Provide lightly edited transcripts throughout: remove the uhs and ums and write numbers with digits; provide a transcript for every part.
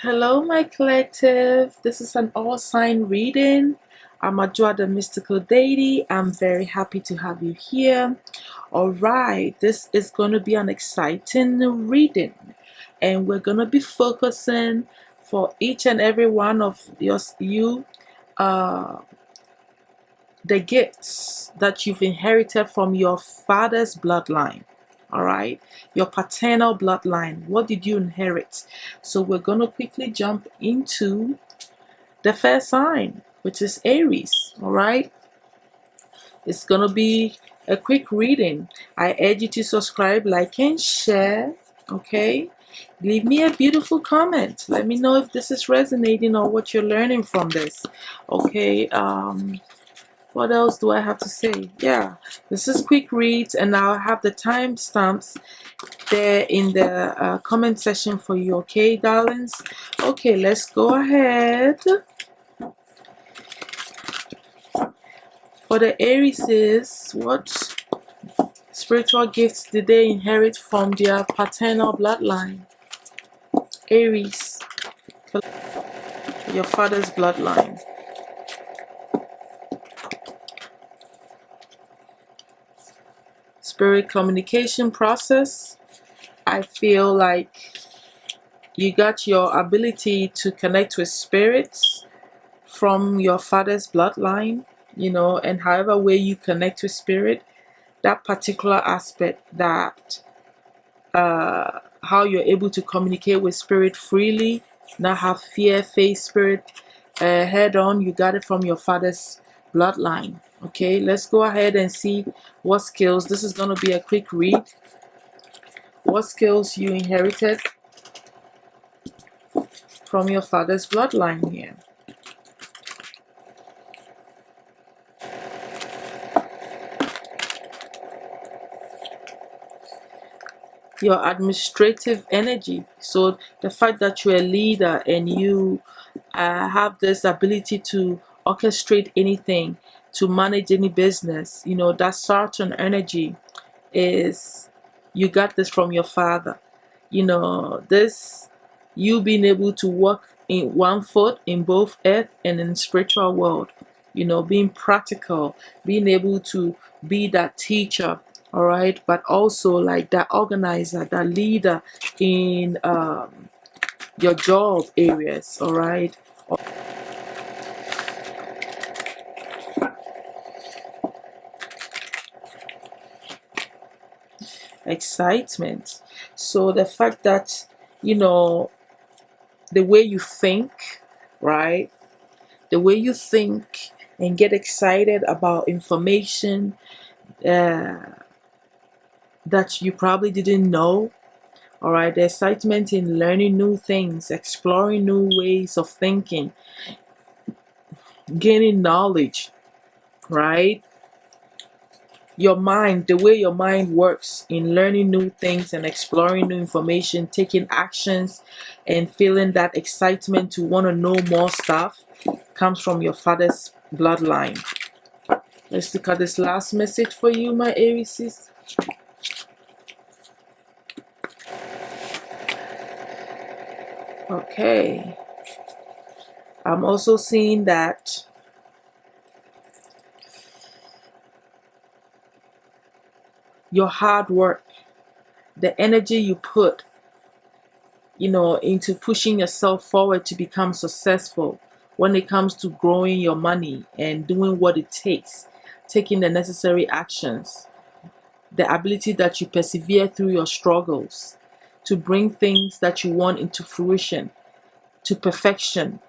Hello, my collective. This is an all sign reading. I'm Adjoa the Mystical Deity. I'm very happy to have you here. All right, this is going to be an exciting reading, and we're going to be focusing for each and every one of you uh, the gifts that you've inherited from your father's bloodline. All right, your paternal bloodline. What did you inherit? So we're going to quickly jump into the first sign, which is Aries. All right, it's going to be a quick reading. I urge you to subscribe, like, and share. Okay, leave me a beautiful comment. Let me know if this is resonating or what you're learning from this. Okay, what else do I have to say? Yeah, this is quick reads, and I'll have the timestamps there in the comment section for you. Okay, darlings? Okay, let's go ahead. For the Aries, what spiritual gifts did they inherit from their paternal bloodline? Aries, your father's bloodline. Spirit communication process. I feel like you got your ability to connect with spirits from your father's bloodline, and however way you connect with spirit, that particular aspect, that how you're able to communicate with spirit freely, not have fear, face spirit head on, you got it from your father's bloodline. Okay, let's go ahead and see what skills. This is going to be a quick read. What skills you inherited from your father's bloodline here. Your administrative energy. So the fact that you're a leader and you have this ability to orchestrate anything, to manage any business, that Saturn energy is, you got this from your father. This, you being able to walk in one foot in both earth and in spiritual world, being practical, being able to be that teacher, all right, but also like that organizer, that leader in your job areas, all right. Excitement. So the fact that, the way you think, right, the way you think and get excited about information that you probably didn't know. All right, the excitement in learning new things, exploring new ways of thinking, gaining knowledge, right? Your mind, the way your mind works in learning new things and exploring new information, taking actions and feeling that excitement to want to know more stuff, comes from your father's bloodline. Let's look at this last message for you, my Aries. Okay. I'm also seeing that your hard work, the energy you put, into pushing yourself forward to become successful when it comes to growing your money and doing what it takes, taking the necessary actions, the ability that you persevere through your struggles to bring things that you want into fruition, to perfection,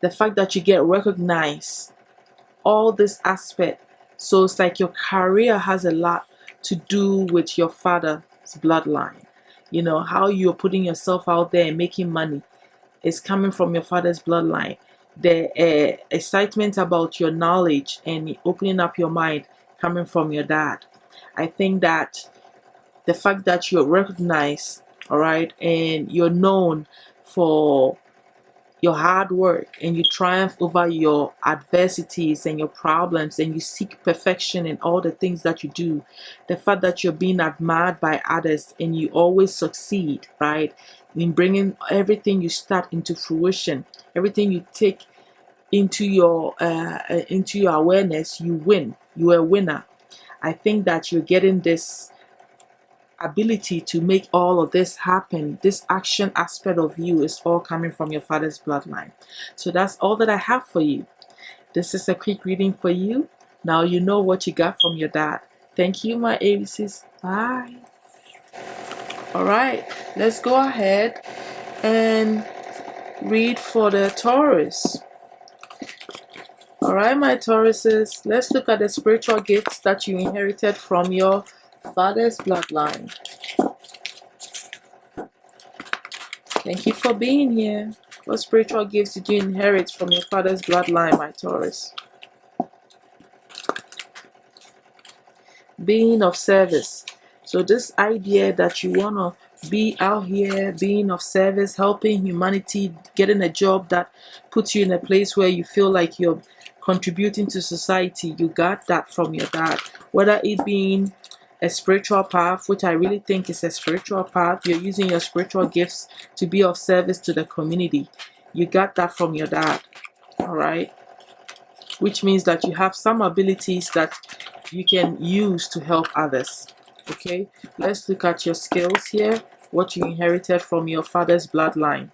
the fact that you get recognized, all this aspect. So it's like your career has a lot to do with your father's bloodline. How you're putting yourself out there and making money is coming from your father's bloodline. The excitement about your knowledge and opening up your mind coming from your dad. I think that the fact that you're recognized, all right, and you're known for your hard work and you triumph over your adversities and your problems and you seek perfection in all the things that you do, the fact that you're being admired by others and you always succeed, right? in bringing everything you start into fruition, everything you take into your awareness, you win. You're a winner. I think that you're getting this ability to make all of this happen. This action aspect of you is all coming from your father's bloodline. So that's all that I have for you. This is a quick reading for you. Now you know what you got from your dad. Thank you, my Aries. Bye. All right, let's go ahead and read for the Taurus. All right, my Tauruses, let's look at the spiritual gifts that you inherited from your father's bloodline. Thank you for being here. What spiritual gifts did you inherit from your father's bloodline, my Taurus? Being of service. So this idea that you want to be out here, being of service, helping humanity, getting a job that puts you in a place where you feel like you're contributing to society, you got that from your dad. Whether it being a spiritual path, which I really think is a spiritual path, you're using your spiritual gifts to be of service to the community. You got that from your dad. All right, which means that you have some abilities that you can use to help others. Okay, let's look at your skills here, what you inherited from your father's bloodline.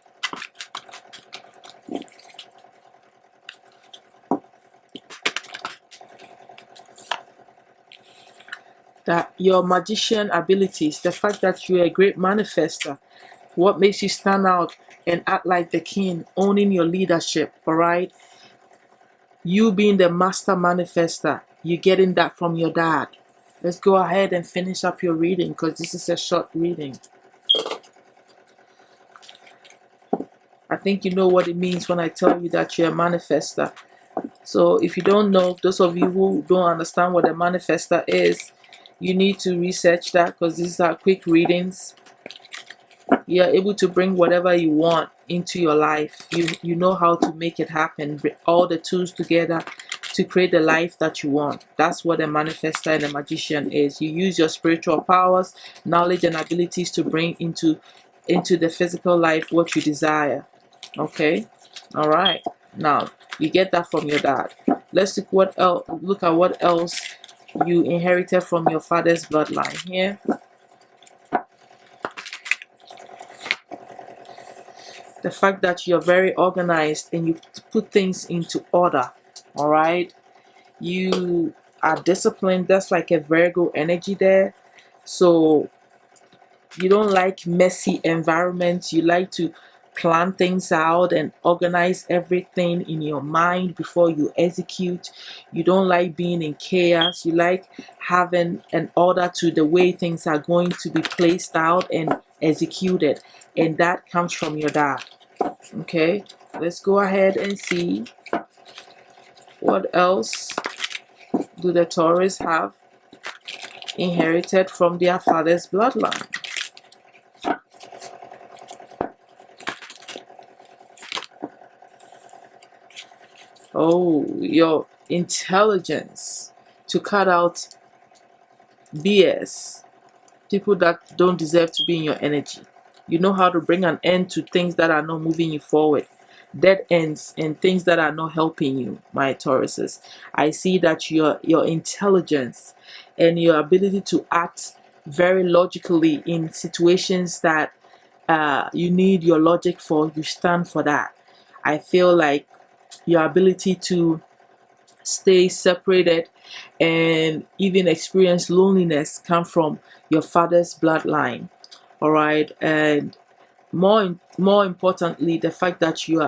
That your magician abilities, the fact that you're a great manifester, what makes you stand out and act like the king, owning your leadership. All right, you being the master manifester, you're getting that from your dad. Let's go ahead and finish up your reading because this is a short reading. I think you know what it means when I tell you that you're a manifester. So if you don't know, those of you who don't understand what a manifester is, you need to research that because these are quick readings. You're able to bring whatever you want into your life. You know how to make it happen. Bring all the tools together to create the life that you want. That's what a manifester and a magician is. You use your spiritual powers, knowledge, and abilities to bring into the physical life what you desire. Okay, all right. Now you get that from your dad. Let's look what else. Look at what else you inherited from your father's bloodline here. The fact that you're very organized and you put things into order. All right, you are disciplined. That's like a Virgo energy there. So you don't like messy environments. You like to plan things out and organize everything in your mind before you execute. You don't like being in chaos. You like having an order to the way things are going to be placed out and executed, and that comes from your dad. Okay, let's go ahead and see what else do the Taurus have inherited from their father's bloodline. Oh, your intelligence to cut out BS, people that don't deserve to be in your energy. You know how to bring an end to things that are not moving you forward, dead ends and things that are not helping you, my Tauruses. I see that your intelligence and your ability to act very logically in situations that you need your logic for, you stand for that. I feel like your ability to stay separated and even experience loneliness come from your father's bloodline. All right, and more importantly, the fact that you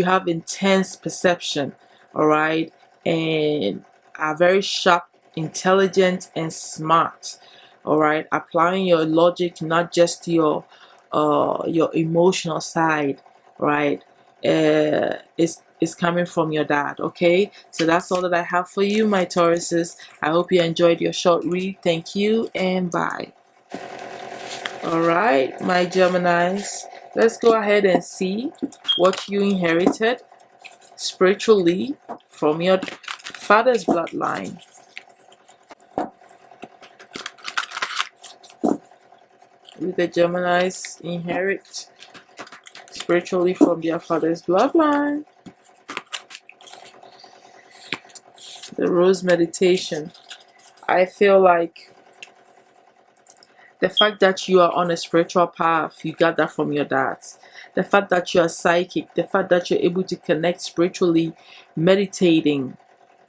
have intense perception. All right, and are very sharp, intelligent, and smart. All right, applying your logic, not just your emotional side, right? Is coming from your dad. Okay, so that's all that I have for you, my Tauruses. I hope you enjoyed your short read. Thank you and bye. All right, my Geminis, let's go ahead and see what you inherited spiritually from your father's bloodline. With the Geminis inherit spiritually from their father's bloodline. The rose meditation. I feel like the fact that you are on a spiritual path, you got that from your dad. The fact that you are psychic, the fact that you're able to connect spiritually, meditating,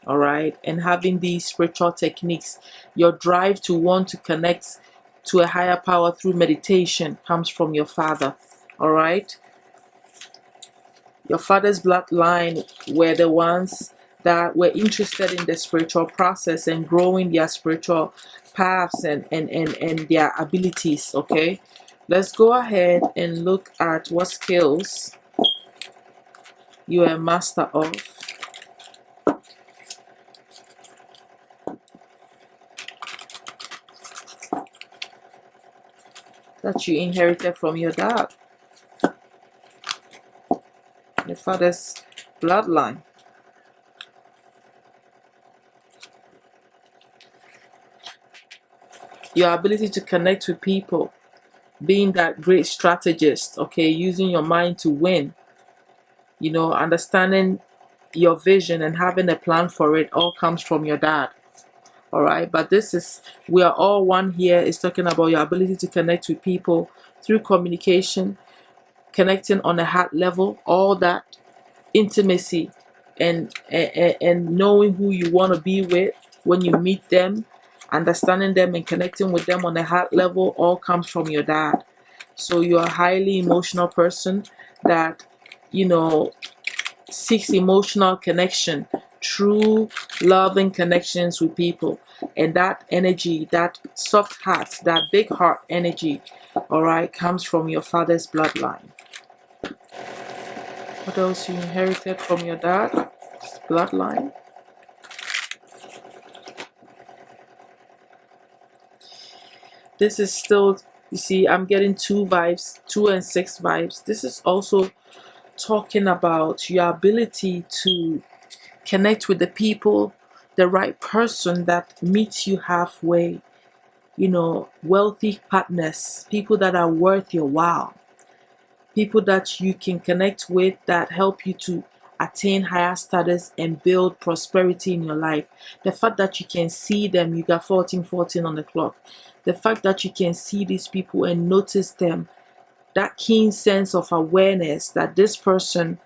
all right, and having these spiritual techniques, your drive to want to connect to a higher power through meditation comes from your father, all right. Your father's bloodline were the ones that were interested in the spiritual process and growing their spiritual paths and their abilities. Okay, let's go ahead and look at what skills you are a master of. That you inherited from your dad, your father's bloodline. Your ability to connect with people, being that great strategist, okay, using your mind to win, you know, understanding your vision and having a plan for it, all comes from your dad. All right, but this is, we are all one here, is talking about your ability to connect with people through communication, connecting on a heart level, all that intimacy and knowing who you want to be with when you meet them, understanding them and connecting with them on a heart level, all comes from your dad. So you're a highly emotional person that, you know, seeks emotional connection, true loving connections with people, and that energy, that soft heart, that big heart energy, all right, comes from your father's bloodline. What else you inherited from your dad's bloodline? This is still, you see, I'm getting two vibes, 2 and 6 vibes. This is also talking about your ability to connect with the people, the right person that meets you halfway, you know, wealthy partners, people that are worth your while, people that you can connect with that help you to attain higher status and build prosperity in your life. The fact that you can see them, you got 14 on the clock. The fact that you can see these people and notice them, that keen sense of awareness that this person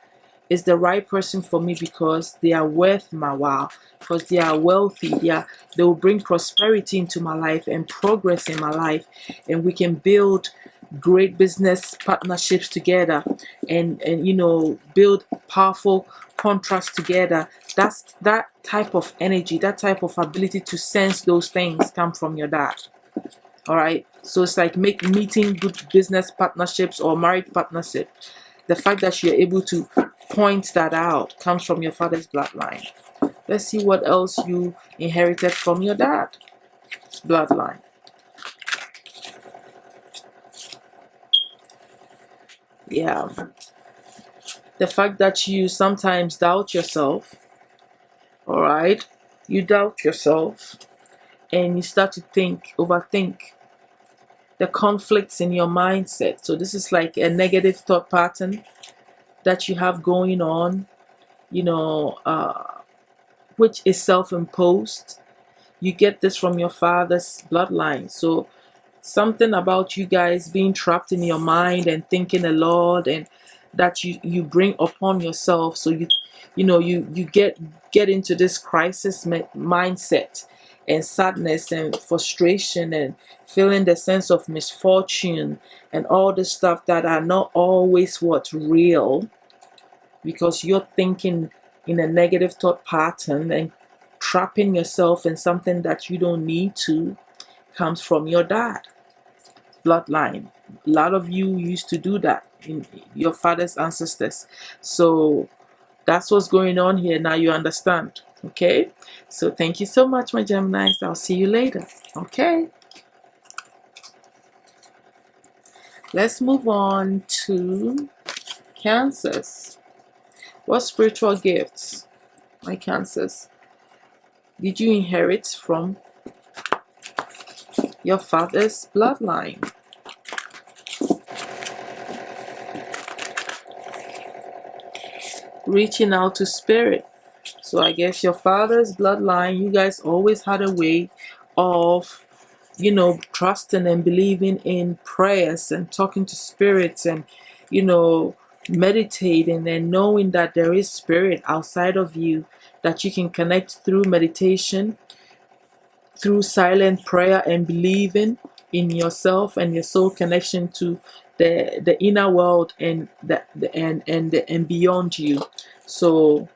is the right person for me because they are worth my while, because they are wealthy, they will bring prosperity into my life and progress in my life, and we can build great business partnerships together and you know, build powerful contracts together. That's that type of energy, that type of ability to sense those things come from your dad. All right, so it's like meeting good business partnerships or marriage partnership. The fact that you're able to point that out comes from your father's bloodline. Let's see what else you inherited from your dad's bloodline. Yeah, the fact that you sometimes doubt yourself. All right, you doubt yourself and you start to overthink the conflicts in your mindset. So this is like a negative thought pattern that you have going on, you know, which is self-imposed. You get this from your father's bloodline. So something about you guys being trapped in your mind and thinking a lot, and that you bring upon yourself. So you know, you get into this crisis mindset and sadness and frustration and feeling the sense of misfortune and all the stuff that are not always what's real, because you're thinking in a negative thought pattern and trapping yourself in something that you don't need to, comes from your dad bloodline. A lot of you used to do that in your father's ancestors. So that's what's going on here. Now you understand. Okay, so thank you so much, my Geminis. I'll see you later. Okay, let's move on to Cancers. What spiritual gifts, my Cancers, did you inherit from your father's bloodline? reaching out to spirit. So I guess your father's bloodline, you guys always had a way of, trusting and believing in prayers and talking to spirits and, meditating and knowing that there is spirit outside of you that you can connect through meditation, through silent prayer, and believing in yourself and your soul connection to the inner world and and beyond you. So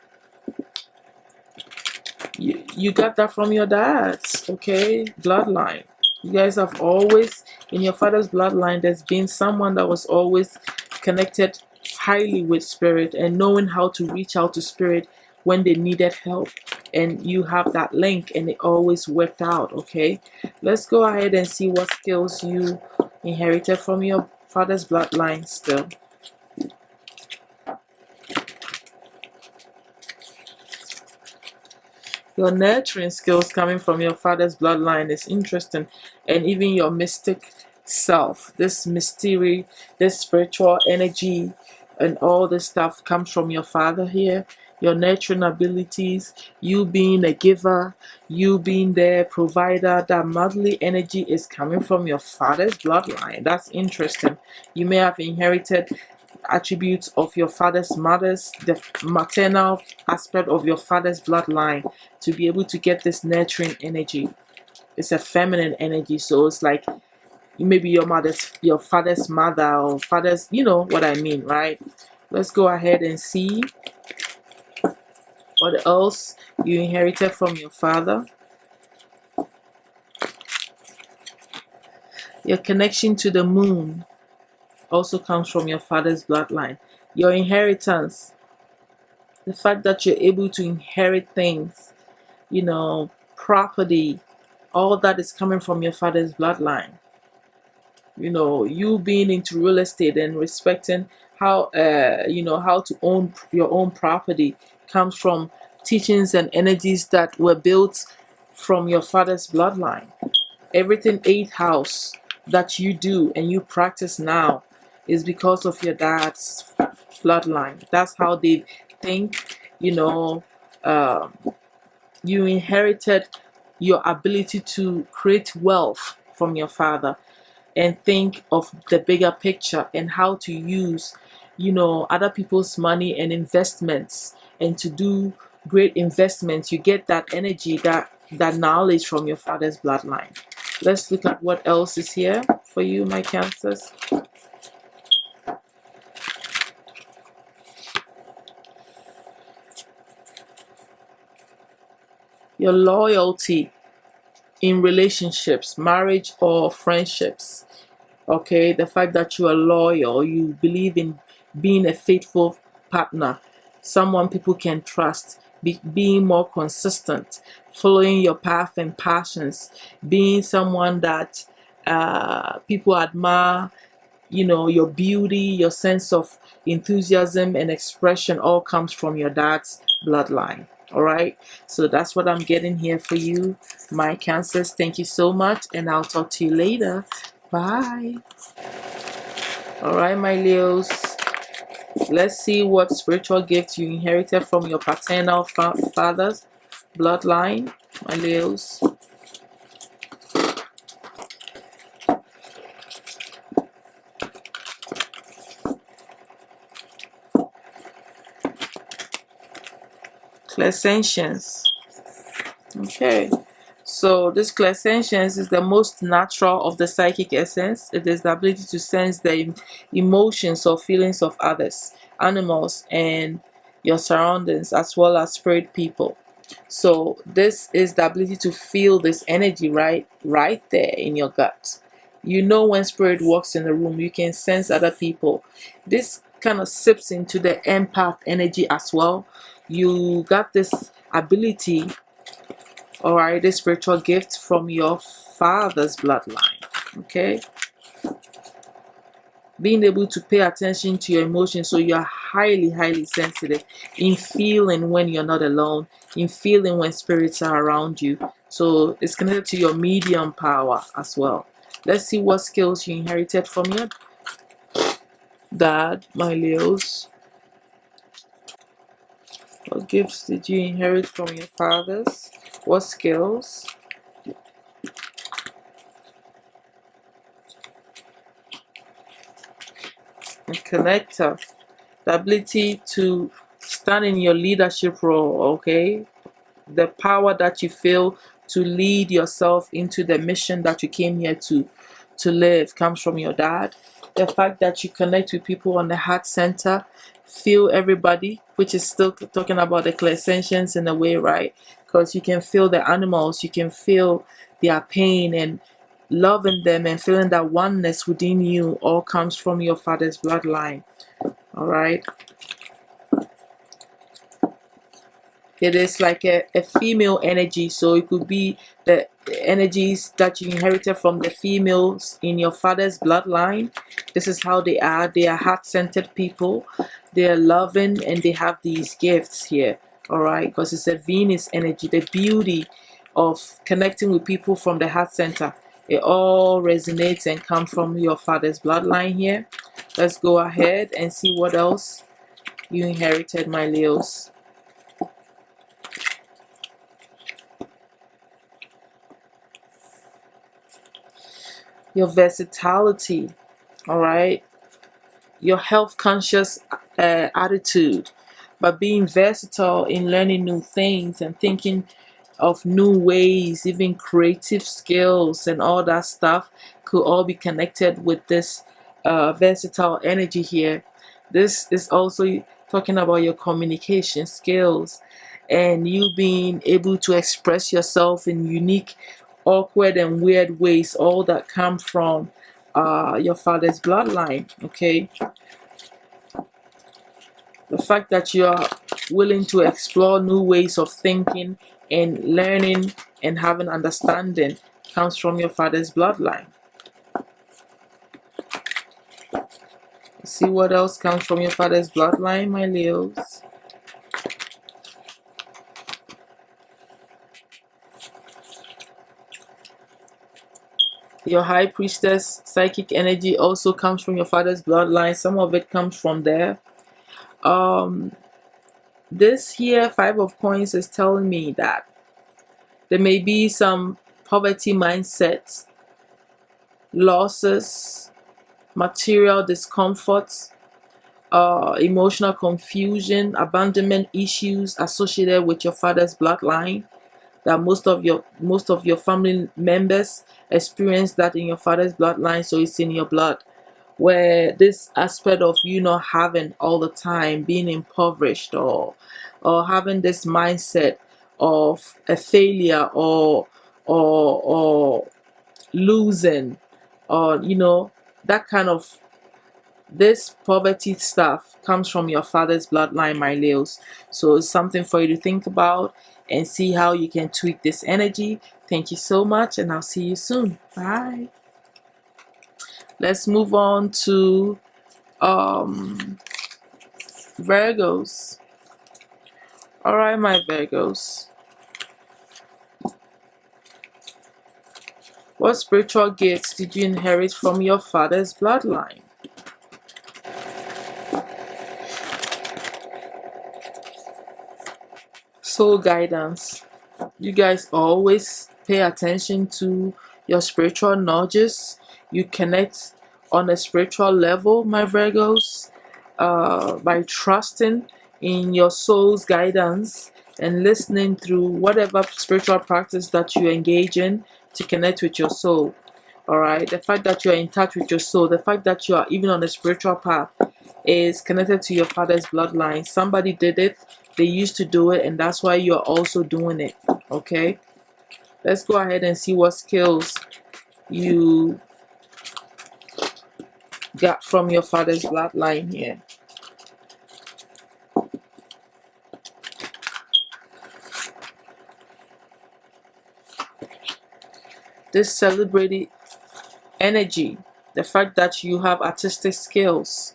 you got that from your dad's, okay, bloodline. You guys have always, in your father's bloodline, there's been someone that was always connected highly with spirit and knowing how to reach out to spirit when they needed help. And you have that link and it always worked out, okay? Let's go ahead and see what skills you inherited from your father's bloodline still. Your nurturing skills coming from your father's bloodline is interesting, and even your mystic self, this mystery, this spiritual energy, and all this stuff comes from your father here. Your nurturing abilities, you being a giver, you being the provider, that motherly energy is coming from your father's bloodline. That's interesting. You may have inherited attributes of your mother's, the maternal aspect of your father's bloodline to be able to get this nurturing energy. It's a feminine energy, so it's like maybe your father's mother or father's, you know what I mean, right? Let's go ahead and see what else you inherited from your father. Your connection to the moon also comes from your father's bloodline. Your inheritance, the fact that you're able to inherit things, property, all that is coming from your father's bloodline. You being into real estate and respecting how to own your own property comes from teachings and energies that were built from your father's bloodline. Everything eighth house that you do and you practice now is because of your dad's bloodline. That's how they think. Uh, you inherited your ability to create wealth from your father and think of the bigger picture and how to use other people's money and investments and to do great investments. You get that energy, that knowledge from your father's bloodline. Let's look at what else is here for you, my Cancers. Your loyalty in relationships, marriage or friendships. Okay, the fact that you are loyal, you believe in being a faithful partner, someone people can trust, being more consistent, following your path and passions, being someone that people admire. Your beauty, your sense of enthusiasm and expression all comes from your dad's bloodline. All right, so that's what I'm getting here for you, my Cancers. Thank you so much, and I'll talk to you later. Bye. All right, my Leos. Let's see what spiritual gifts you inherited from your paternal father's bloodline, my Leos. Clairsentience. Okay. So this clairsentience is the most natural of the psychic essence. It is the ability to sense the emotions or feelings of others, animals, and your surroundings, as well as spirit people. So this is the ability to feel this energy right there in your gut. When spirit walks in the room, you can sense other people. This kind of sips into the empath energy as well. You got this ability, all right, this spiritual gift from your father's bloodline. Okay, being able to pay attention to your emotions, so you're highly sensitive in feeling when you're not alone, in feeling when spirits are around you. So it's connected to your medium power as well. Let's see what skills you inherited from your dad, my Leos. What gifts did you inherit from your fathers? What skills? A connector. The ability to stand in your leadership role, okay? The power that you feel to lead yourself into the mission that you came here to live comes from your dad. The fact that you connect with people on the heart center, feel everybody, which is still talking about the clairsentience in a way, right? Because you can feel the animals, you can feel their pain, and loving them and feeling that oneness within you all comes from your father's bloodline. All right. It is like a female energy, so it could be the energies that you inherited from the females in your father's bloodline. This is how they are. They are heart-centered people. They are loving, and they have these gifts here. All right, because it's a Venus energy. The beauty of connecting with people from the heart center, it all resonates and comes from your father's bloodline here. Let's go ahead and see what else you inherited, my Leos. Your versatility, all right, your health conscious attitude, but being versatile in learning new things and thinking of new ways, even creative skills and all that stuff could all be connected with this versatile energy here. This is also talking about your communication skills and you being able to express yourself in unique, awkward, and weird ways, all that come from your father's bloodline. Okay, the fact that you are willing to explore new ways of thinking and learning and having understanding comes from your father's bloodline. See what else comes from your father's bloodline, my Leos. Your high priestess psychic energy also comes from your father's bloodline. Some of it comes from there. This here Five of Coins is telling me that there may be some poverty mindset, losses, material discomforts, emotional confusion, abandonment issues associated with your father's bloodline. That most of your family members experience that in your father's bloodline, so it's in your blood. Where this aspect of you not having all the time, being impoverished, or having this mindset of a failure, or losing, or that kind of this poverty stuff comes from your father's bloodline, my Leos. So it's something for you to think about and see how you can tweak this energy. Thank you so much, and I'll see you soon. Bye. Let's move on to Virgos. All right, my Virgos. What spiritual gifts did you inherit from your father's bloodline? Soul guidance. You guys always pay attention to your spiritual nudges. You connect on a spiritual level, my Virgos, by trusting in your soul's guidance and listening through whatever spiritual practice that you engage in to connect with your soul. All right, the fact that you are in touch with your soul, the fact that you are even on a spiritual path is connected to your father's bloodline. Somebody did it, they used to do it, and that's why you're also doing it. Okay, let's go ahead and see what skills you got from your father's bloodline here. This celebrated energy, the fact that you have artistic skills,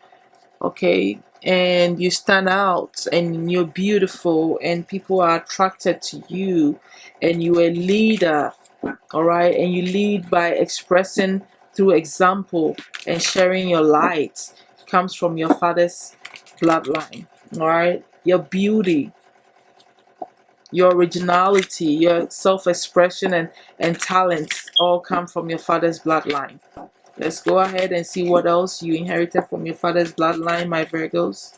okay, and you stand out and you're beautiful and people are attracted to you, and you're a leader, all right, and you lead by expressing through example and sharing your light, comes from your father's bloodline. All right, your beauty, your originality, your self-expression, and talents all come from your father's bloodline. Let's go ahead and see what else you inherited from your father's bloodline, my Virgos.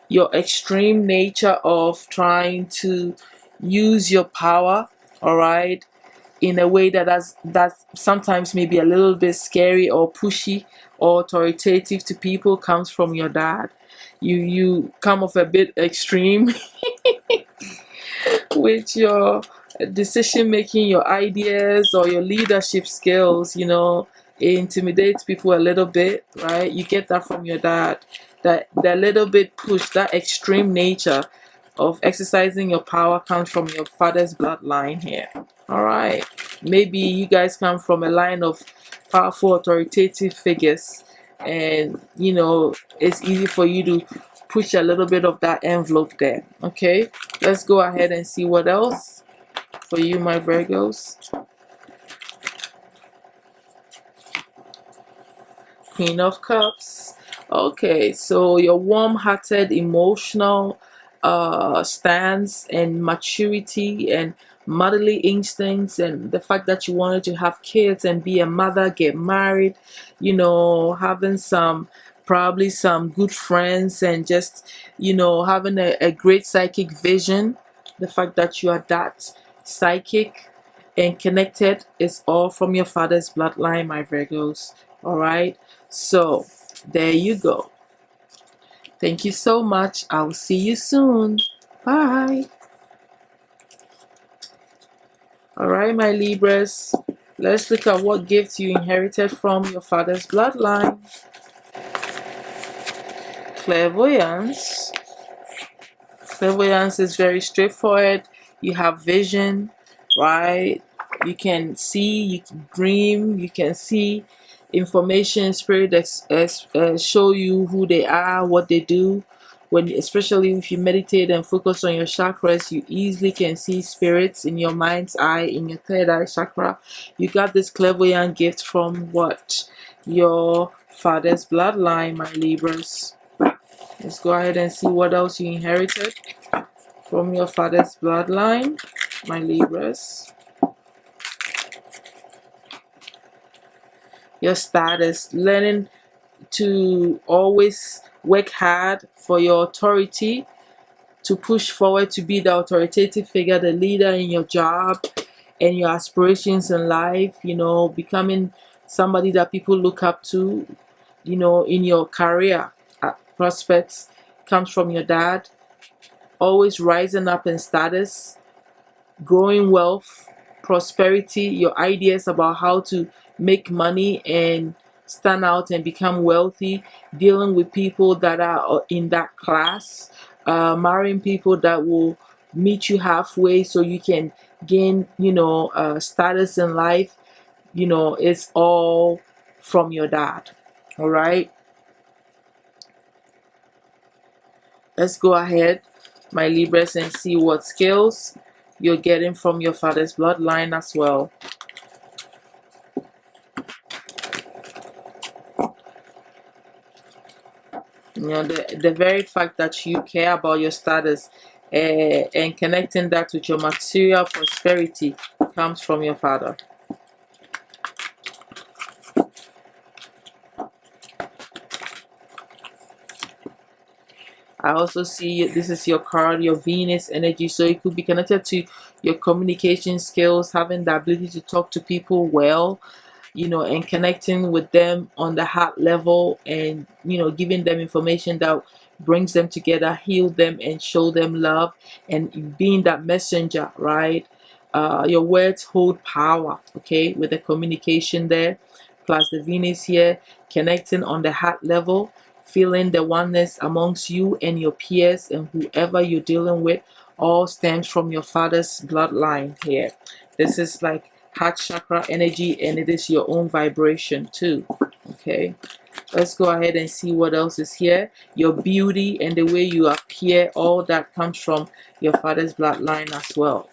Your extreme nature of trying to use your power, all right, in a way that sometimes maybe a little bit scary or pushy or authoritative to people comes from your dad. You come off a bit extreme with your decision making, your ideas, or your leadership skills. It intimidates people a little bit, right? You get that from your dad. That little bit push, that extreme nature of exercising your power comes from your father's bloodline here. All right. Maybe you guys come from a line of powerful, authoritative figures, and it's easy for you to push a little bit of that envelope there. Okay, let's go ahead and see what else for you, my Virgos. Queen of Cups. Okay, so your warm-hearted, emotional stance and maturity and motherly instincts, and the fact that you wanted to have kids and be a mother, get married, having probably some good friends, and just having a great psychic vision. The fact that you are that psychic and connected is all from your father's bloodline, my Virgos. All right, so there you go. Thank you so much. I'll see you soon. Bye. All right, my Libras, let's look at what gifts you inherited from your father's bloodline. Clairvoyance. Clairvoyance is very straightforward. You have vision, right? You can see, you can dream, you can see information. Spirit show you who they are, what they do. Especially if you meditate and focus on your chakras, you easily can see spirits in your mind's eye, in your third eye chakra. You got this clairvoyant gift from what? Your father's bloodline, my Libras. Let's go ahead and see what else you inherited from your father's bloodline, my Libras. Your status, learning to always work hard for your authority, to push forward to be the authoritative figure, the leader in your job and your aspirations in life, becoming somebody that people look up to, in your career prospects comes from your dad. Always rising up in status, growing wealth, prosperity, your ideas about how to make money and stand out and become wealthy, dealing with people that are in that class, marrying people that will meet you halfway so you can gain, status in life. It's all from your dad. All right. Let's go ahead, my Libras, and see what skills you're getting from your father's bloodline as well. The very fact that you care about your status and connecting that with your material prosperity comes from your father. I also see this is your card, your Venus energy, so it could be connected to your communication skills, having the ability to talk to people well, and connecting with them on the heart level, and giving them information that brings them together, heal them, and show them love, and being that messenger, right? Your words hold power, okay, with the communication there, plus the Venus here, connecting on the heart level, feeling the oneness amongst you and your peers and whoever you're dealing with, all stems from your father's bloodline here. This is like heart chakra energy, and it is your own vibration too. Okay, let's go ahead and see what else is here. Your beauty and the way you appear, all that comes from your father's bloodline as well.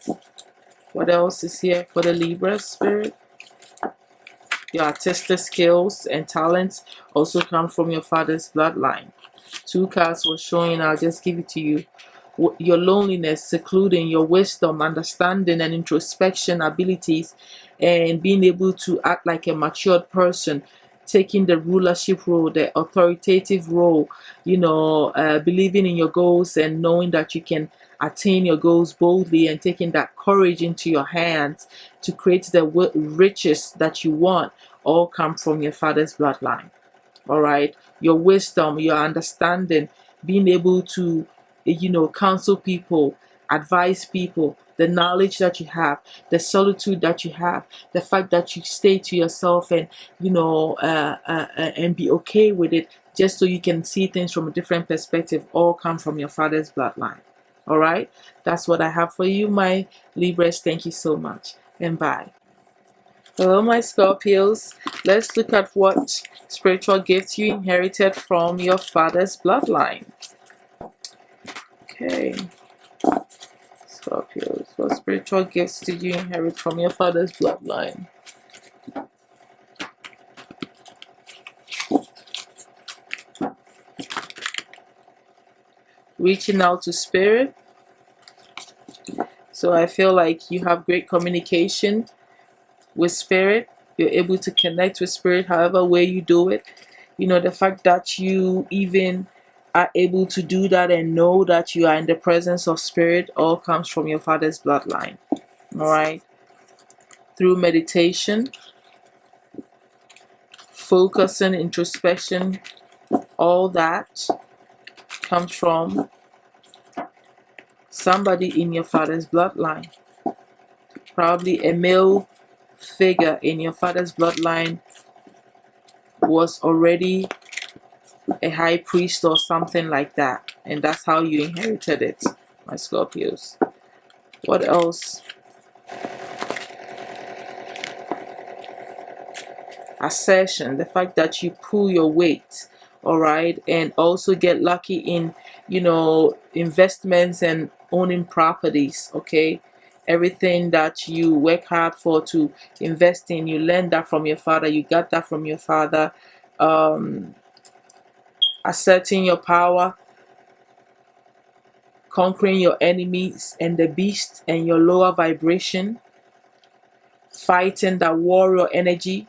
What else is here for the Libra spirit? Your artistic skills and talents also come from your father's bloodline. Two cards were showing. I'll just give it to you. Your loneliness, secluding, your wisdom, understanding, and introspection abilities, and being able to act like a matured person, taking the rulership role, the authoritative role, believing in your goals and knowing that you can attain your goals boldly, and taking that courage into your hands to create the riches that you want, all come from your father's bloodline. All right, your wisdom, your understanding, being able to counsel people, advise people, the knowledge that you have, the solitude that you have, the fact that you stay to yourself and and be okay with it, just so you can see things from a different perspective, all come from your father's bloodline. All right, that's what I have for you, my Libras. Thank you so much, and bye. Hello, my Scorpios. Let's look at what spiritual gifts you inherited from your father's bloodline. Okay. Scorpios, what spiritual gifts did you inherit from your father's bloodline? Reaching out to spirit. So I feel like you have great communication with spirit. You're able to connect with spirit however way you do it. The fact that you even are able to do that and know that you are in the presence of spirit, all comes from your father's bloodline. All right. Through meditation, focusing, introspection, all that comes from somebody in your father's bloodline. Probably a male figure in your father's bloodline was already a high priest or something like that, and that's how you inherited it, my Scorpios. What else? Assertion, the fact that you pull your weight, all right, and also get lucky in investments and owning properties. Okay, everything that you work hard for to invest in, you learned that from your father, you got that from your father. Asserting your power, conquering your enemies and the beast and your lower vibration, fighting that warrior energy,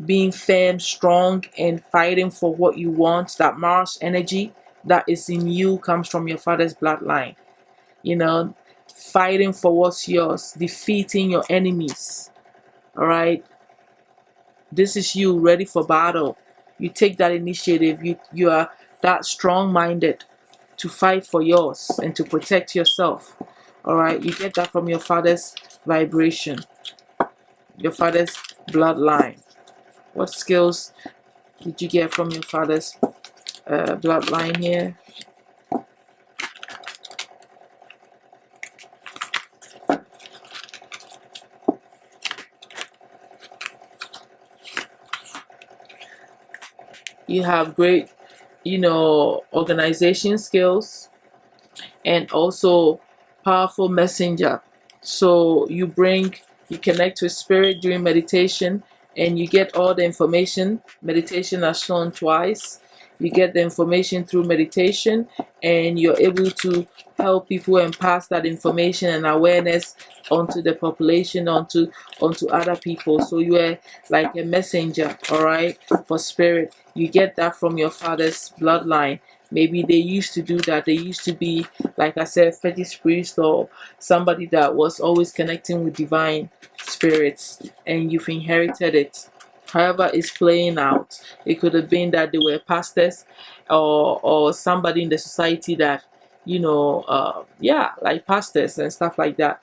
being firm, strong, and fighting for what you want. That Mars energy that is in you comes from your father's bloodline. Fighting for what's yours, defeating your enemies. All right, this is you ready for battle. You take that initiative. You are that strong-minded to fight for yours and to protect yourself. All right, you get that from your father's vibration, your father's bloodline. What skills did you get from your father's bloodline here? You have great, organization skills, and also powerful messenger. So you connect with spirit during meditation, and you get all the information. Meditation has shown twice. You get the information through meditation, and you're able to help people and pass that information and awareness onto the population, onto other people. So you are like a messenger, all right, for spirit. You get that from your father's bloodline. Maybe they used to do that. They used to be, like I said, fetish priest or somebody that was always connecting with divine spirits, and you've inherited it. However, it's playing out. It could have been that they were pastors or somebody in the society that, like pastors and stuff like that,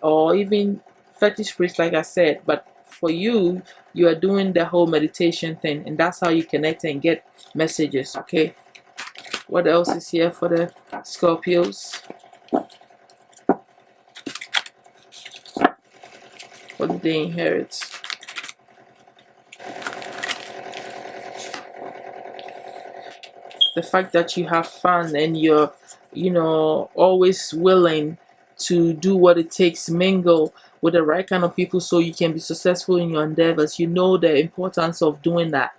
or even fetish priests, like I said. But for you, you are doing the whole meditation thing, and that's how you connect and get messages. Okay. What else is here for the Scorpios? What did they inherit? The fact that you have fun and you're, always willing to do what it takes, mingle with the right kind of people so you can be successful in your endeavors. You know the importance of doing that.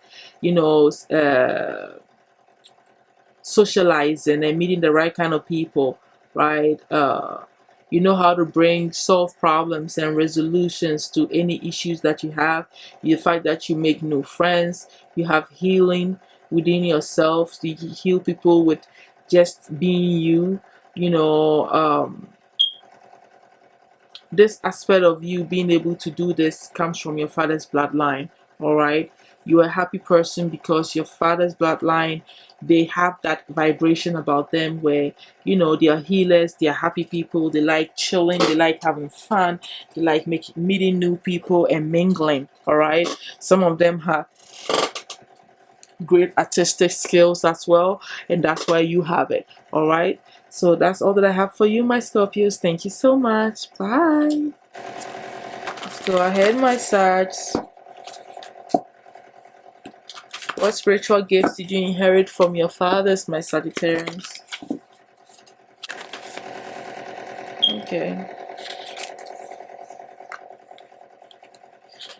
socializing and meeting the right kind of people, right? You know how to solve problems and resolutions to any issues that you have. The fact that you make new friends, you have healing within yourself. You heal people with just being you. You know, this aspect of you being able to do this comes from your father's bloodline. All right, you're a happy person because your father's bloodline, they have that vibration about them where, you know, they are healers, they are happy people, they like chilling, they like having fun, they like meeting new people and mingling. All right, some of them have great artistic skills as well, and that's why you have it. All right, so that's all that I have for you, my Scorpios. Thank you so much. Bye. Let's go ahead, my Sags. What spiritual gifts did you inherit from your fathers, my Sagittarians? Okay.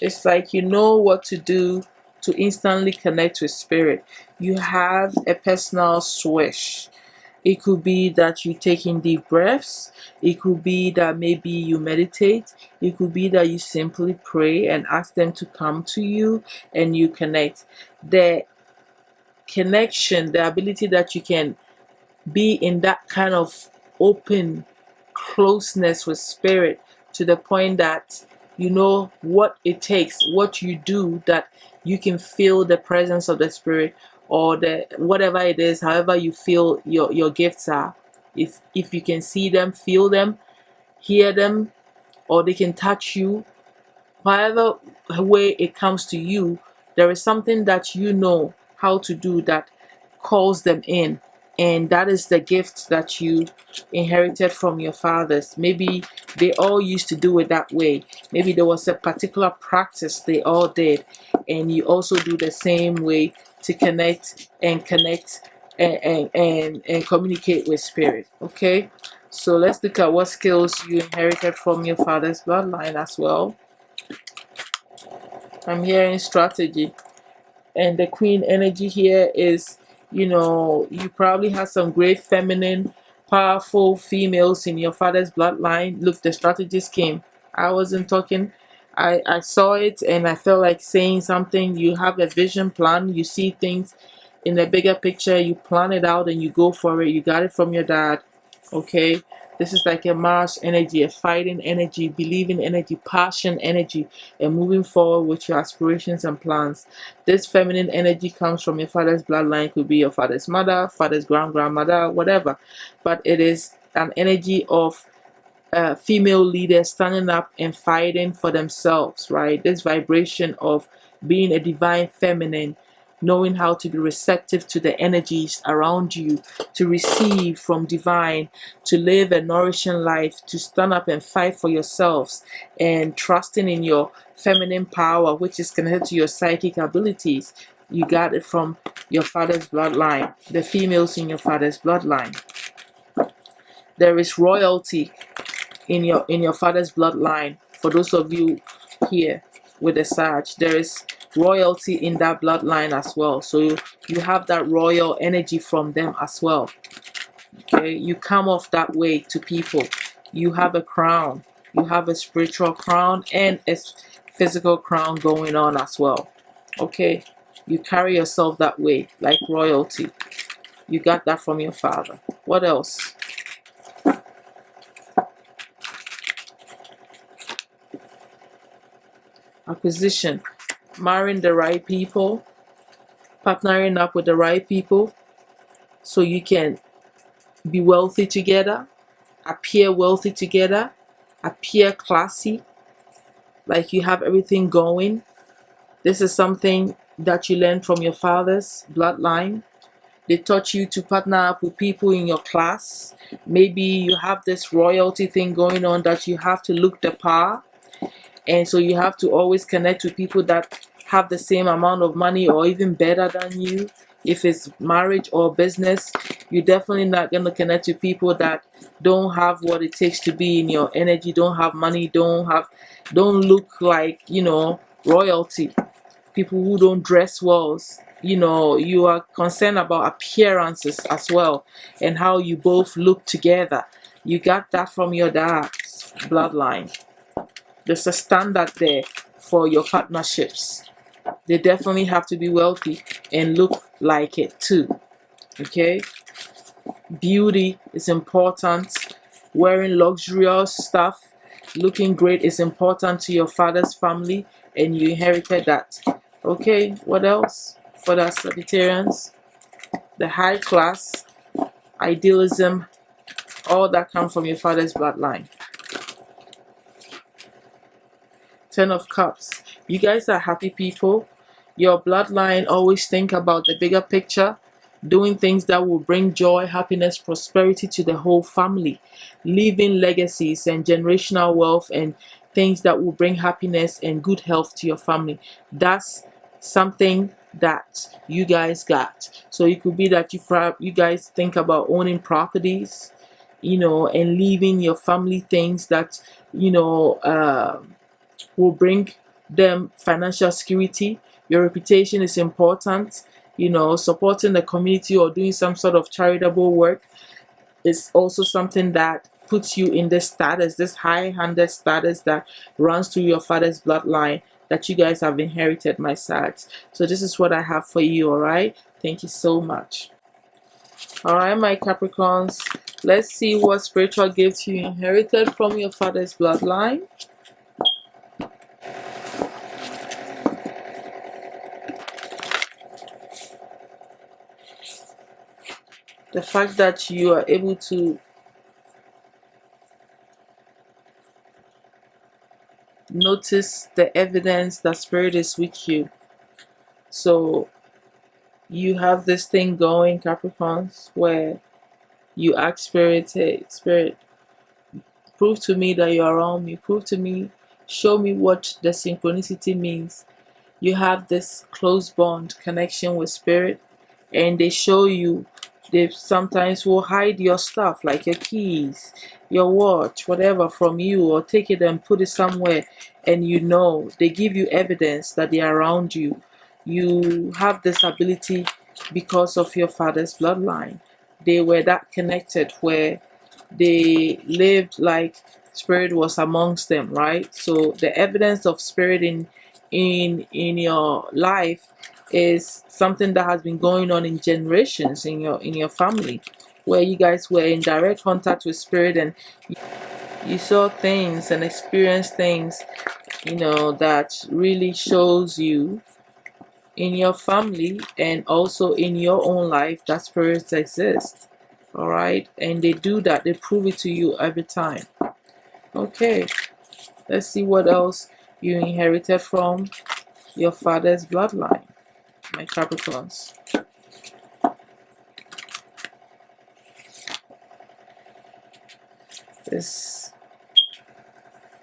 It's like you know what to do to instantly connect with spirit. You have a personal swish. It could be that you take in deep breaths. It could be that maybe you meditate. It could be that you simply pray and ask them to come to you and you connect. The connection, the ability that you can be in that kind of open closeness with spirit to the point that you know what it takes, what you do, that you can feel the presence of the spirit, or the whatever it is, however you feel your gifts are. If you can see them, feel them, hear them, or they can touch you, however way it comes to you, there is something that you know how to do that calls them in. And that is the gift that you inherited from your fathers. Maybe they all used to do it that way. Maybe there was a particular practice they all did, and you also do the same way to connect and communicate with spirit. Okay, so let's look at what skills you inherited from your father's bloodline as well. I'm hearing strategy, and the queen energy here is, you know, you probably have some great feminine, powerful females in your father's bloodline. Look, the strategist came. I wasn't talking. I saw it and I felt like saying something. You have a vision plan. You see things in the bigger picture. You plan it out and you go for it. You got it from your dad. Okay, this is like a Mars energy, a fighting energy, believing energy, passion energy, and moving forward with your aspirations and plans. This feminine energy comes from your father's bloodline. Could be your father's mother, father's grandmother, whatever, but it is an energy of female leaders standing up and fighting for themselves, right? This vibration of being a divine feminine, knowing how to be receptive to the energies around you, to receive from divine, to live a nourishing life, to stand up and fight for yourselves, and trusting in your feminine power, which is connected to your psychic abilities. You got it from your father's bloodline, the females in your father's bloodline. There is royalty in your father's bloodline. For those of you here with the Sag, there is royalty in that bloodline as well. So you have that royal energy from them as well. Okay, you come off that way to people. You have a crown. You have a spiritual crown and a physical crown going on as well. Okay, you carry yourself that way, like royalty. You got that from your father. What else? Acquisition, marrying the right people, partnering up with the right people so you can be wealthy together, appear wealthy together, appear classy, like you have everything going. This is something that you learned from your father's bloodline. They taught you to partner up with people in your class. Maybe you have this royalty thing going on that you have to look the part. And so you have to always connect with people that have the same amount of money or even better than you. If it's marriage or business, you're definitely not going to connect with people that don't have what it takes to be in your energy, don't have money, don't look like, you know, royalty. People who don't dress well, you are concerned about appearances as well, and how you both look together. You got that from your dad's bloodline. There's a standard there for your partnerships. They definitely have to be wealthy and look like it too. Okay? Beauty is important. Wearing luxurious stuff, looking great is important to your father's family, and you inherited that. Okay, what else for the Sagittarians? The high class, idealism, all that come from your father's bloodline. Ten of Cups. You guys are happy people. Your bloodline always think about the bigger picture, doing things that will bring joy, happiness, prosperity to the whole family, leaving legacies and generational wealth and things that will bring happiness and good health to your family. That's something that you guys got. So it could be that you guys think about owning properties, and leaving your family things that will bring them financial security. Your reputation is important. Supporting the community or doing some sort of charitable work is also something that puts you in this status, this high-handed status that runs through your father's bloodline that you guys have inherited, my Sags. So this is what I have for you, all right? Thank you so much. All right, my Capricorns, let's see what spiritual gifts you inherited from your father's bloodline. The fact that you are able to notice the evidence that spirit is with you. So you have this thing going, Capricorns, where you ask spirit, hey, spirit, prove to me that you're around me. Prove to me, show me what the synchronicity means. You have this close bond connection with spirit, and they show you. They sometimes will hide your stuff, like your keys, your watch, whatever, from you, or take it and put it somewhere, and they give you evidence that they are around you. You have this ability because of your father's bloodline. They were that connected where they lived like spirit was amongst them, right? So the evidence of spirit in your life is something that has been going on in generations in your family, where you guys were in direct contact with spirit, and you saw things and experienced things that really shows you in your family and also in your own life that spirits exist. All right, and they do that, they prove it to you every time. Okay, let's see what else you inherited from your father's bloodline, my Capricorns.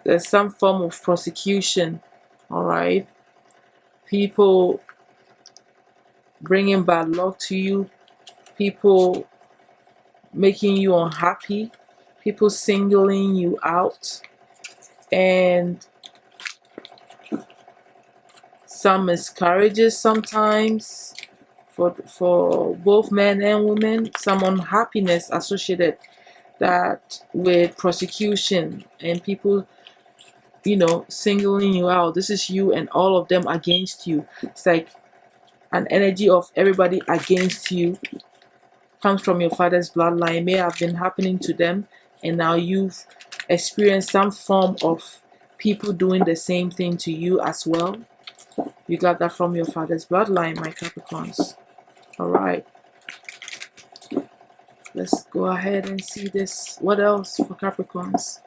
There's some form of prosecution. All right, people bringing bad luck to you, people making you unhappy, people singling you out, and some miscarriages sometimes for both men and women, some unhappiness associated that with prosecution and people singling you out. This is you and all of them against you. It's like an energy of everybody against you comes from your father's bloodline. It may have been happening to them, and now you've experienced some form of people doing the same thing to you as well. You got that from your father's bloodline, my Capricorns. All right, let's go ahead and see this. What else for Capricorns?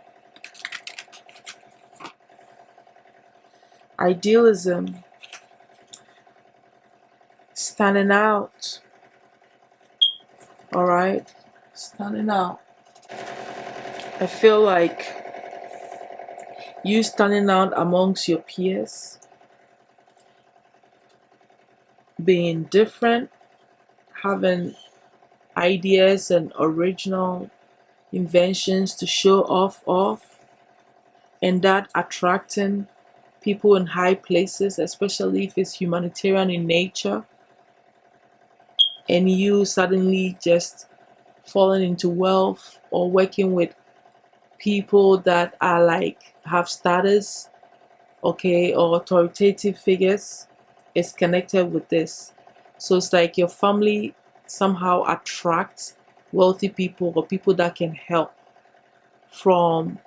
Idealism, standing out. All right, standing out. I feel like you standing out amongst your peers, being different, having ideas and original inventions to show off of, and that attracting people in high places, especially if it's humanitarian in nature. and you suddenly just falling into wealth or working with people that are like have status, okay, or authoritative figures is connected with this. So it's like your family somehow attracts wealthy people or people that can help from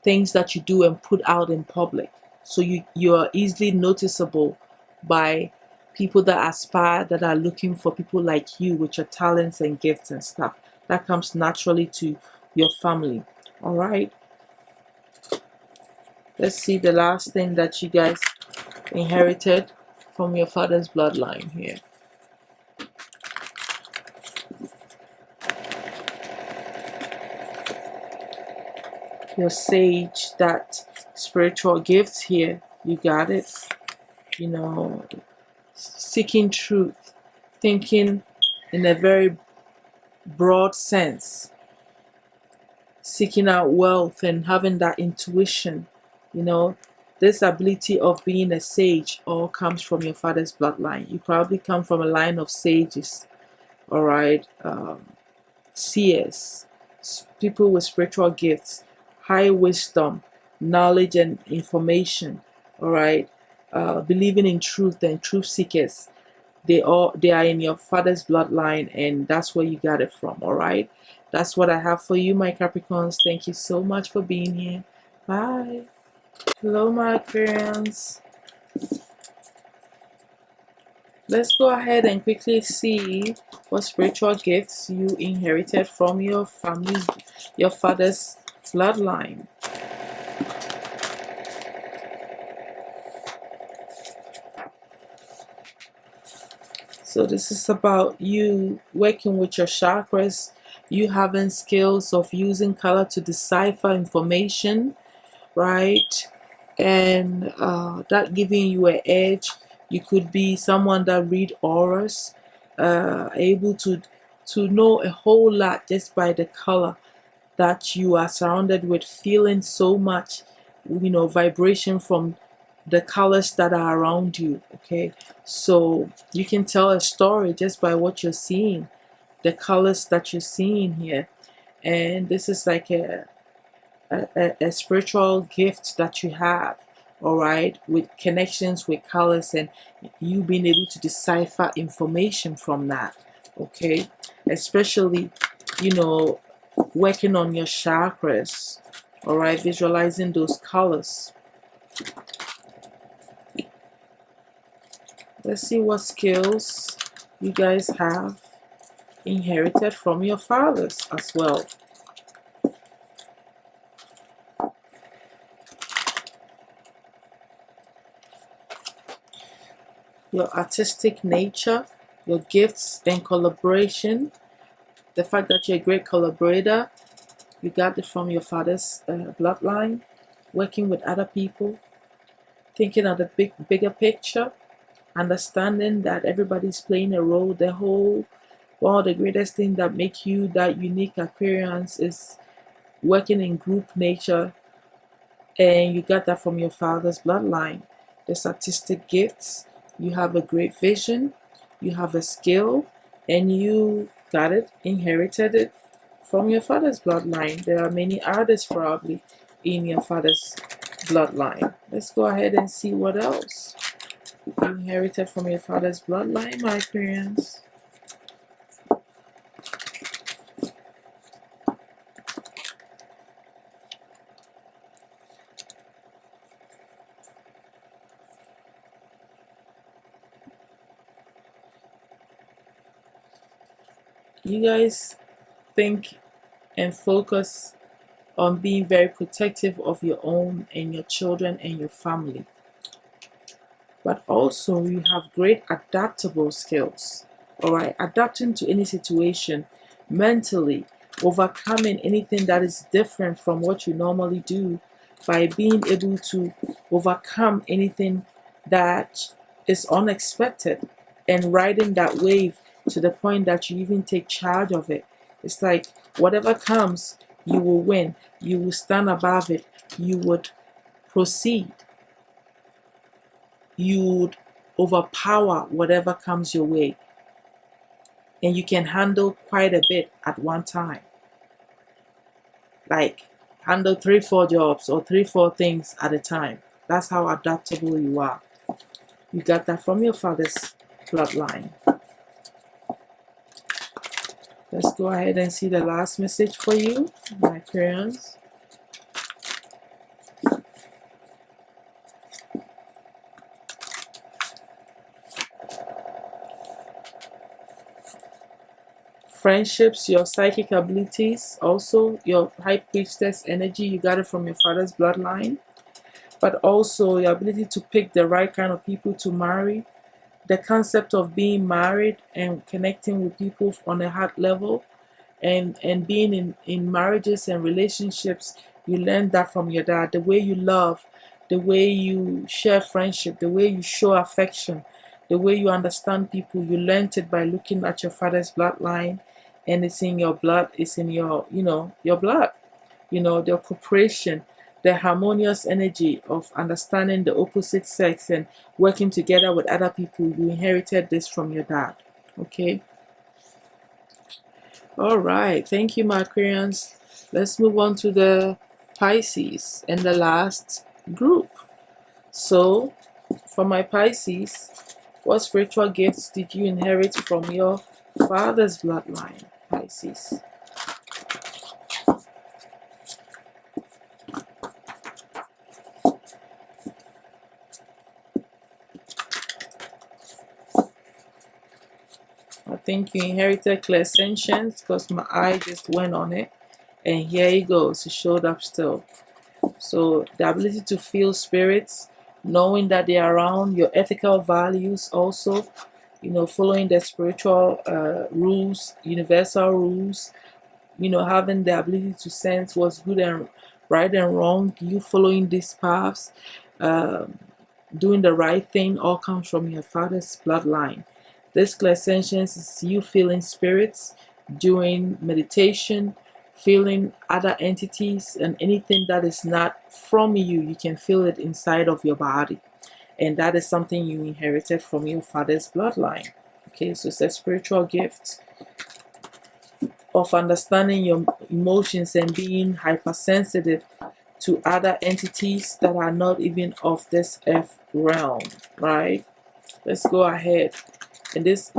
things that you do and put out in public. So you are easily noticeable by people that aspire, that are looking for people like you with your talents and gifts and stuff. That comes naturally to your family. All right. Let's see the last thing that you guys inherited from your father's bloodline here. Your sage, that spiritual gifts here. You got it. You know, seeking truth, thinking in a very broad sense, seeking out wealth and having that intuition. You know, this ability of being a sage all comes from your father's bloodline. You probably come from a line of sages, all right, seers, people with spiritual gifts, high wisdom, knowledge and information, all right, believing in truth and truth seekers. They are in your father's bloodline, and that's where you got it from. All right, that's what I have for you, my Capricorns. Thank you so much for being here. Bye. Hello, my Aquarians. Let's go ahead and quickly see what spiritual gifts you inherited from your family, your father's bloodline. So this is about you working with your chakras, you having skills of using color to decipher information, right? And that giving you an edge. You could be someone that read auras, able to know a whole lot just by the color that you are surrounded with, feeling so much, you know, vibration from the colors that are around you. Okay, so you can tell a story just by what you're seeing, the colors that you're seeing here. And this is like a spiritual gift that you have, all right, with connections with colors and you being able to decipher information from that. Okay, especially, you know, working on your chakras, all right, visualizing those colors. Let's see what skills you guys have inherited from your fathers as well. Your artistic nature, your gifts and collaboration, the fact that you're a great collaborator, you got it from your father's bloodline, working with other people, thinking of the bigger picture, understanding that everybody's playing a role. The whole, one of the greatest things that make you that unique Aquarians is working in group nature, and you got that from your father's bloodline. There's artistic gifts, you have a great vision, you have a skill, and you got it, inherited it from your father's bloodline. There are many artists probably in your father's bloodline. Let's go ahead and see what else you inherited from your father's bloodline, my Aquarians. You guys think and focus on being very protective of your own and your children and your family. But also you have great adaptable skills. All right, adapting to any situation mentally, overcoming anything that is different from what you normally do by being able to overcome anything that is unexpected and riding that wave to the point that you even take charge of it. It's like whatever comes, you will win. You will stand above it. You would proceed. You would overpower whatever comes your way. and you can handle quite a bit at one time. Like handle 3-4 jobs or 3-4 things at a time. That's how adaptable you are. You got that from your father's bloodline. Let's go ahead and see the last message for you, my Aquarians. Friendships, your psychic abilities, also your high priestess energy, you got it from your father's bloodline. But also your ability to pick the right kind of people to marry, the concept of being married and connecting with people on a heart level, and being in marriages and relationships. You learn that from your dad. The way you love, the way you share friendship, the way you show affection, the way you understand people, you learned it by looking at your father's bloodline, and it's in your blood. It's in your, your blood. The cooperation, the harmonious energy of understanding the opposite sex and working together with other people. You inherited this from your dad. Okay. All right. Thank you, my Aquarians. Let's move on to the Pisces and the last group. So, for my Pisces, what spiritual gifts did you inherit from your father's bloodline, Pisces? I think you inherited clairsentience because my eye just went on it. And here it goes. It showed up still. So the ability to feel spirits, knowing that they are around, your ethical values also, following the spiritual rules, universal rules, having the ability to sense what's good and right and wrong, you following these paths, doing the right thing, all comes from your father's bloodline. This clairsentience is you feeling spirits during meditation, feeling other entities, and anything that is not from you, you can feel it inside of your body. And that is something you inherited from your father's bloodline. Okay, so it's a spiritual gift of understanding your emotions and being hypersensitive to other entities that are not even of this earth realm, right? Let's go ahead. And this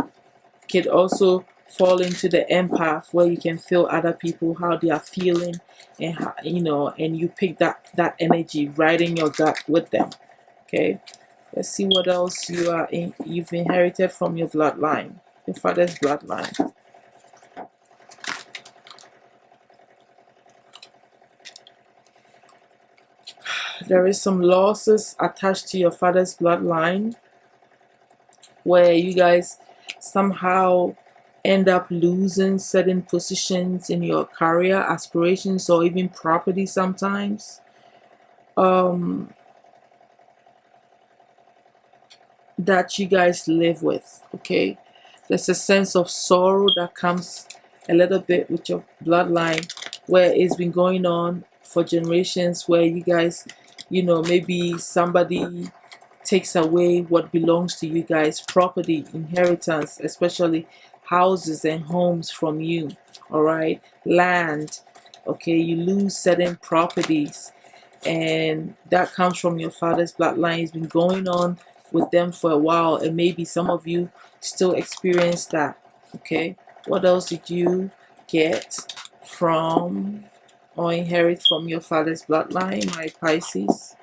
could also fall into the empath, where you can feel other people, how they are feeling, and how, and you pick that energy right in your gut with them. Okay, let's see what else you've inherited from your bloodline, your father's bloodline. There is some losses attached to your father's bloodline, where you guys somehow end up losing certain positions in your career aspirations, or even property sometimes. That you guys live with. Okay, there's a sense of sorrow that comes a little bit with your bloodline, where it's been going on for generations, where you guys, maybe somebody takes away what belongs to you guys, property, inheritance, especially houses and homes from you. All right, land. Okay, you lose certain properties, and that comes from your father's bloodline. It's been going on with them for a while, and maybe some of you still experience that. Okay, what else did you get from or inherit from your father's bloodline, my Pisces?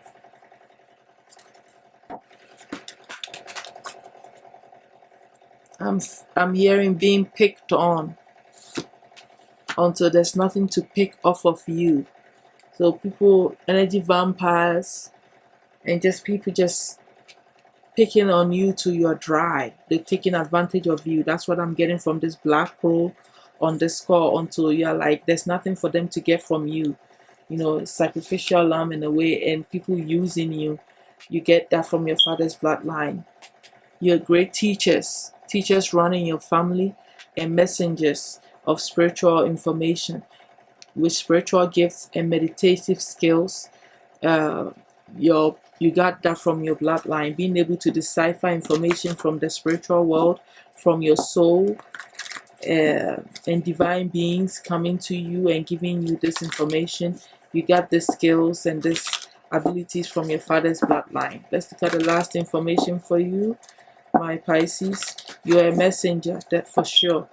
I'm hearing being picked on until there's nothing to pick off of you. So people, energy vampires, and just people just picking on you till you're dry. They're taking advantage of you. That's what I'm getting from this black hole on this call, until you're like, there's nothing for them to get from you. Sacrificial lamb in a way, and people using you. You get that from your father's bloodline. You're great teachers running your family, and messengers of spiritual information with spiritual gifts and meditative skills. Uh, you got that from your bloodline, being able to decipher information from the spiritual world, from your soul, and divine beings coming to you and giving you this information. You got the skills and this abilities from your father's bloodline. Let's look at the last information for you, my Pisces. You're a messenger, that for sure.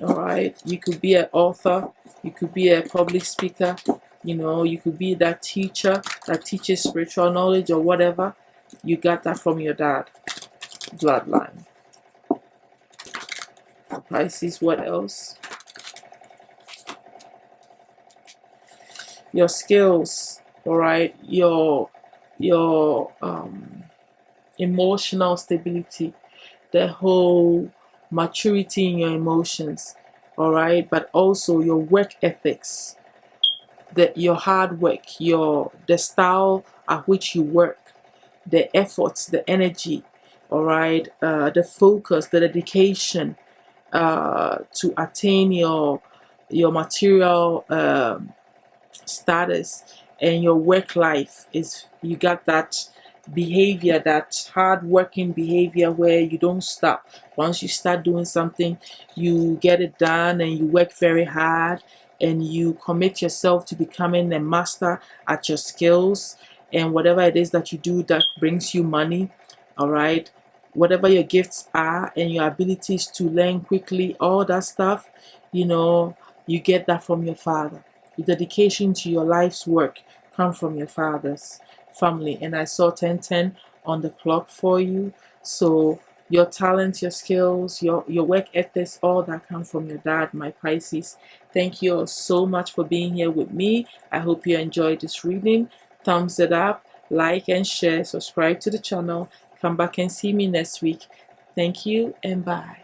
All right, you could be an author, you could be a public speaker, you know, you could be that teacher that teaches spiritual knowledge or whatever. You got that from your dad bloodline. Pisces, what else? Your skills, all right, your emotional stability, the whole maturity in your emotions, all right, but also your work ethics, your hard work, the style at which you work, the efforts, the energy, all right, the focus, the dedication to attain your material status, and your work life. Is you got that behavior, that hard working behavior where you don't stop. Once you start doing something, you get it done and you work very hard and you commit yourself to becoming a master at your skills and whatever it is that you do that brings you money. All right, whatever your gifts are and your abilities to learn quickly, all that stuff, you know, you get that from your father. The dedication to your life's work come from your father's family. And I saw 1010 on the clock for you. So your talent, your skills, your work ethics, all that come from your dad, my Pisces. Thank you all so much for being here with me. I hope you enjoyed this reading. Thumbs it up, like and share, subscribe to the channel. Come back and see me next week. Thank you and bye.